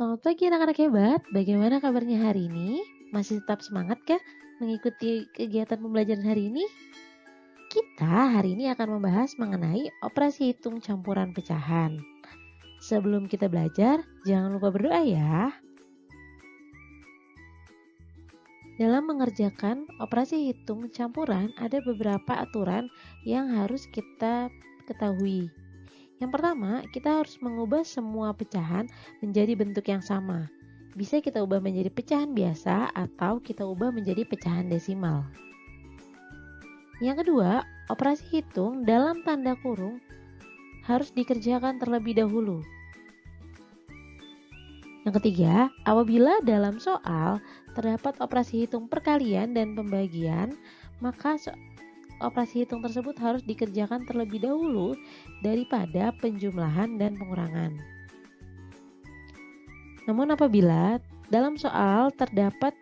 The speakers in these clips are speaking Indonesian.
Selamat pagi anak-anak hebat, bagaimana kabarnya hari ini? Masih tetap semangat kah mengikuti kegiatan pembelajaran hari ini? Kita hari ini akan membahas mengenai operasi hitung campuran pecahan. Sebelum kita belajar, jangan lupa berdoa ya. Dalam mengerjakan operasi hitung campuran, ada beberapa aturan yang harus kita ketahui. Yang pertama, kita harus mengubah semua pecahan menjadi bentuk yang sama. Bisa kita ubah menjadi pecahan biasa atau kita ubah menjadi pecahan desimal. Yang kedua, operasi hitung dalam tanda kurung harus dikerjakan terlebih dahulu. Yang ketiga, apabila dalam soal terdapat operasi hitung perkalian dan pembagian, maka operasi hitung tersebut harus dikerjakan terlebih dahulu daripada penjumlahan dan pengurangan. Namun apabila dalam soal terdapat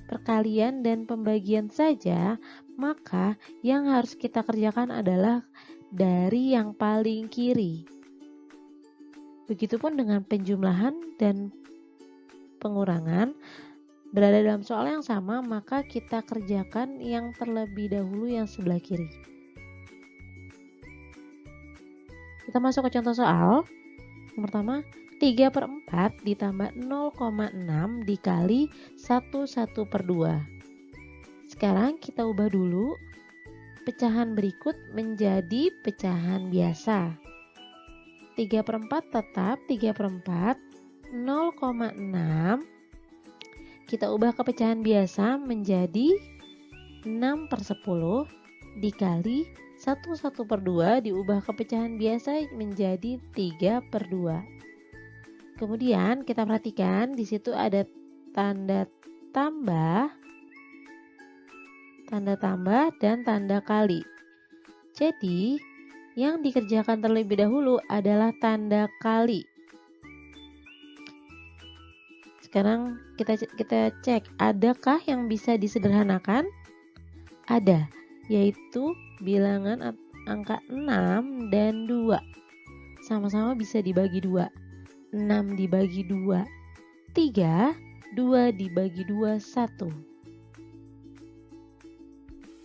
perkalian dan pembagian saja, maka yang harus kita kerjakan adalah dari yang paling kiri. Begitupun dengan penjumlahan dan pengurangan. Berada dalam soal yang sama, maka kita kerjakan yang terlebih dahulu yang sebelah kiri. Kita masuk ke contoh soal. Yang pertama, 3/4 ditambah 0,6 dikali 1/2. Sekarang kita ubah dulu pecahan berikut menjadi pecahan biasa. 3/4 tetap 3/4, 0,6 kita ubah ke pecahan biasa menjadi 6/10 dikali 1/2 diubah ke pecahan biasa menjadi 3/2. Kemudian kita perhatikan di situ ada tanda tambah dan tanda kali. Jadi yang dikerjakan terlebih dahulu adalah tanda kali. Sekarang kita cek, adakah yang bisa disederhanakan? Ada, yaitu bilangan angka 6 dan 2. Sama-sama bisa dibagi 2. 6 dibagi 2, 3. 2 dibagi 2, 1.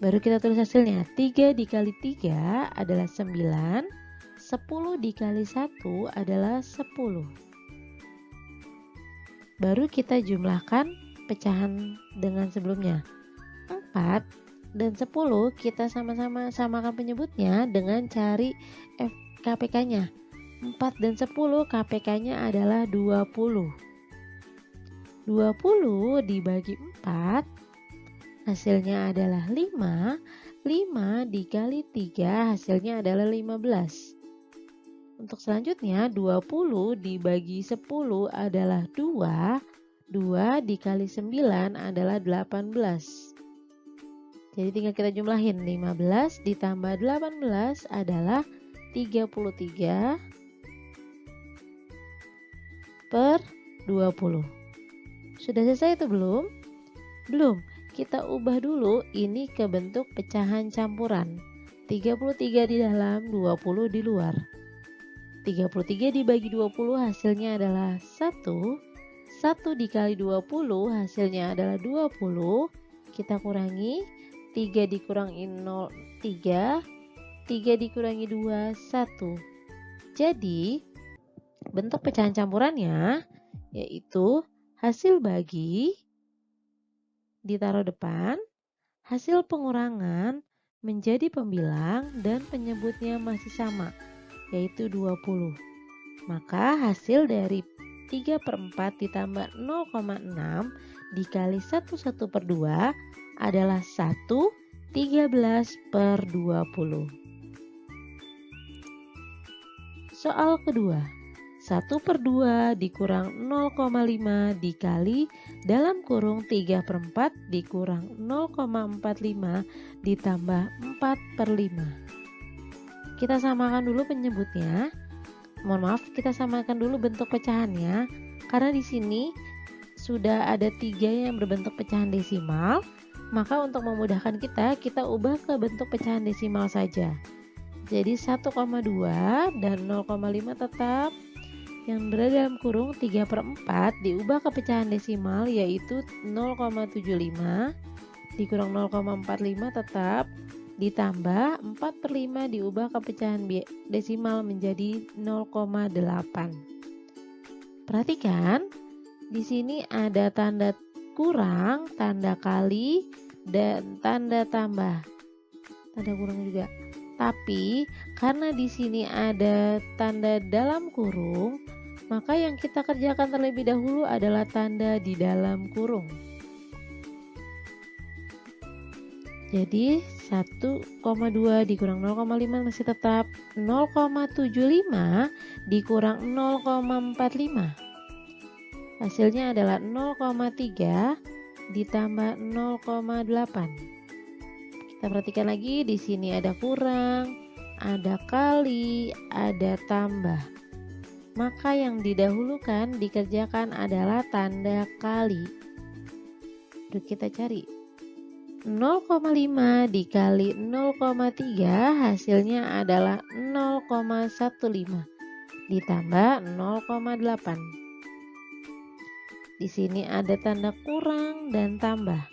Baru kita tulis hasilnya. 3 dikali 3 adalah 9. 10 dikali 1 adalah 10. Baru kita jumlahkan pecahan dengan sebelumnya. 4 dan 10 kita sama-sama samakan penyebutnya dengan cari KPK-nya. 4 dan 10 KPK-nya adalah 20. 20 dibagi 4 hasilnya adalah 5. 5 dikali 3 hasilnya adalah 15. Untuk selanjutnya 20 dibagi 10 adalah 2. 2 dikali 9 adalah 18. Jadi tinggal kita jumlahin. 15 ditambah 18 adalah 33 per 20. Sudah selesai itu belum? Belum. Kita ubah dulu ini ke bentuk pecahan campuran. 33 di dalam, 20 di luar. 33 dibagi 20 hasilnya adalah 1. 1 dikali 20 hasilnya adalah 20. Kita kurangi. 3 dikurangi 0, 3. 3 dikurangi 2, 1. Jadi bentuk pecahan campurannya yaitu hasil bagi ditaruh depan, hasil pengurangan menjadi pembilang dan penyebutnya masih sama, yaitu 20. Maka hasil dari 3/4 ditambah 0,6 dikali 1/2 adalah 1, 13/20. Soal kedua, 1/2 dikurang 0,5 dikali dalam kurung 3/4 dikurang 0,45 ditambah 4/5. Kita samakan dulu penyebutnya. Mohon maaf, kita samakan dulu bentuk pecahannya. Karena di sini sudah ada 3 yang berbentuk pecahan desimal, maka untuk memudahkan kita ubah ke bentuk pecahan desimal saja. Jadi 1,2 dan 0,5 tetap yang berada dalam kurung 3/4 diubah ke pecahan desimal yaitu 0,75 dikurang 0,45 tetap, ditambah 4/5 diubah ke pecahan desimal menjadi 0,8. Perhatikan, di sini ada tanda kurang, tanda kali, dan tanda tambah. Tanda kurang juga. Tapi karena di sini ada tanda dalam kurung, maka yang kita kerjakan terlebih dahulu adalah tanda di dalam kurung. Jadi 1,2 dikurang 0,5 masih tetap 0,75 dikurang 0,45. Hasilnya adalah 0,3 ditambah 0,8. Kita perhatikan lagi, di sini ada kurang, ada kali, ada tambah. Maka yang didahulukan dikerjakan adalah tanda kali. Lalu kita cari 0,5 dikali 0,3 hasilnya adalah 0,15 ditambah 0,8. Di sini ada tanda kurang dan tambah.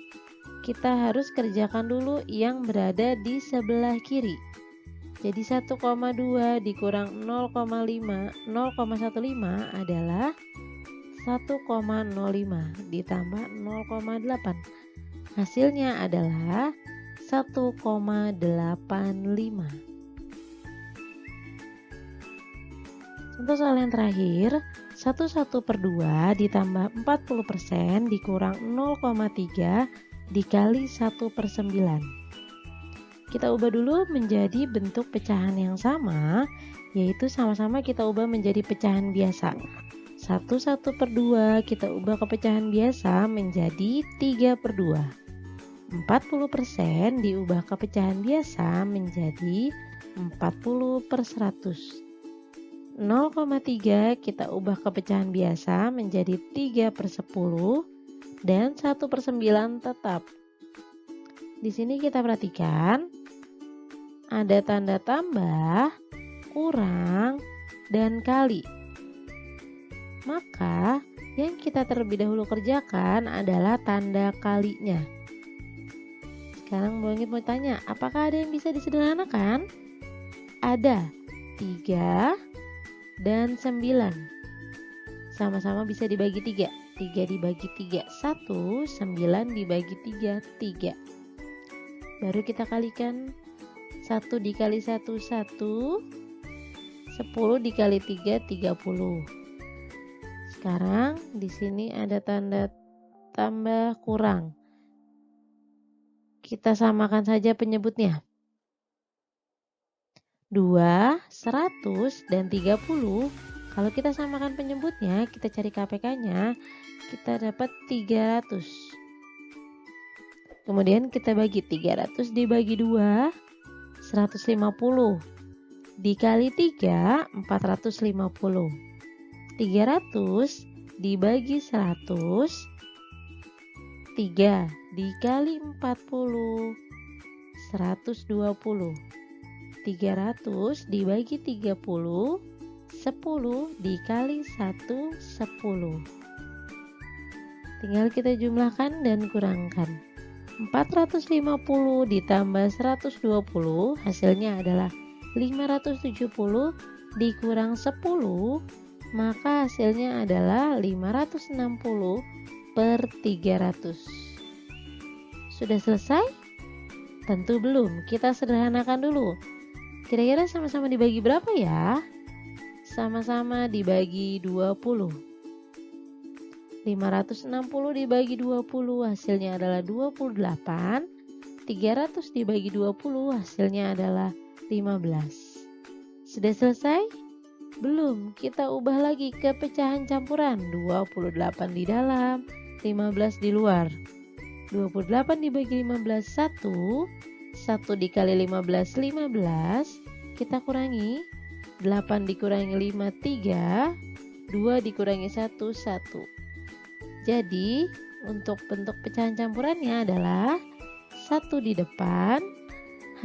Kita harus kerjakan dulu yang berada di sebelah kiri. Jadi 1,2 dikurang 0,15 adalah 1,05 ditambah 0,8. Hasilnya adalah 1,85. Contoh soal yang terakhir, 1/2 ditambah 40% dikurang 0,3 dikali 1/9. Kita ubah dulu menjadi bentuk pecahan yang sama, yaitu sama-sama kita ubah menjadi pecahan biasa. 1/2 kita ubah ke pecahan biasa menjadi 3/2. 40% diubah ke pecahan biasa menjadi 40/100. 0,3 kita ubah ke pecahan biasa menjadi 3/10 dan 1/9 tetap. Di sini kita perhatikan ada tanda tambah, kurang, dan kali. Maka yang kita terlebih dahulu kerjakan adalah tanda kalinya. Sekarang Bang mau tanya, apakah ada yang bisa disederhanakan? Ada, 3 dan 9. Sama-sama bisa dibagi 3. 3 dibagi 3, 1. 9 dibagi 3, 3. Baru kita kalikan 1 dikali 1, 1. 10 dikali 3, 30. Sekarang di sini ada tanda tambah kurang. Kita samakan saja penyebutnya. 2, 100, dan 30. Kalau kita samakan penyebutnya, kita cari KPK-nya, kita dapat 300. Kemudian kita bagi 300 dibagi 2, 150. Dikali 3, 450. 300 dibagi 100, 3 dikali 40, 120. 300 dibagi 30, 10 dikali 1, 10. Tinggal kita jumlahkan dan kurangkan. 450 ditambah 120 hasilnya adalah 570 dikurang 10, maka hasilnya adalah 560/300. Sudah selesai? Tentu belum, kita sederhanakan dulu. Kira-kira sama-sama dibagi berapa ya? Sama-sama dibagi 20. 560 dibagi 20 hasilnya adalah 28. 300 dibagi 20 hasilnya adalah 15. Sudah selesai? Belum, kita ubah lagi ke pecahan campuran. 28 di dalam, 15 di luar. 28 dibagi 15, 1. 1 dikali 15, 15. Kita kurangi. 8 dikurangi 5, 3. 2 dikurangi 1, 1. Jadi, untuk bentuk pecahan campurannya adalah 1 di depan.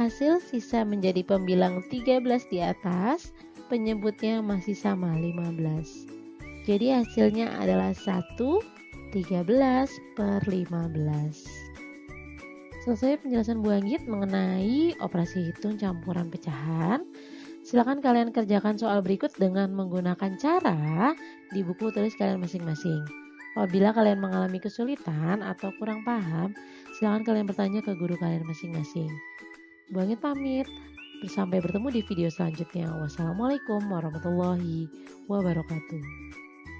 Hasil sisa menjadi pembilang 13 di atas. Penyebutnya masih sama, 15. Jadi hasilnya adalah 1/13/15. Selesai penjelasan Bu Anggit mengenai operasi hitung campuran pecahan. Silakan kalian kerjakan soal berikut dengan menggunakan cara di buku tulis kalian masing-masing. Apabila kalian mengalami kesulitan atau kurang paham, silakan kalian bertanya ke guru kalian masing-masing. Bu Anggit pamit. Sampai bertemu di video selanjutnya. Wassalamualaikum warahmatullahi wabarakatuh.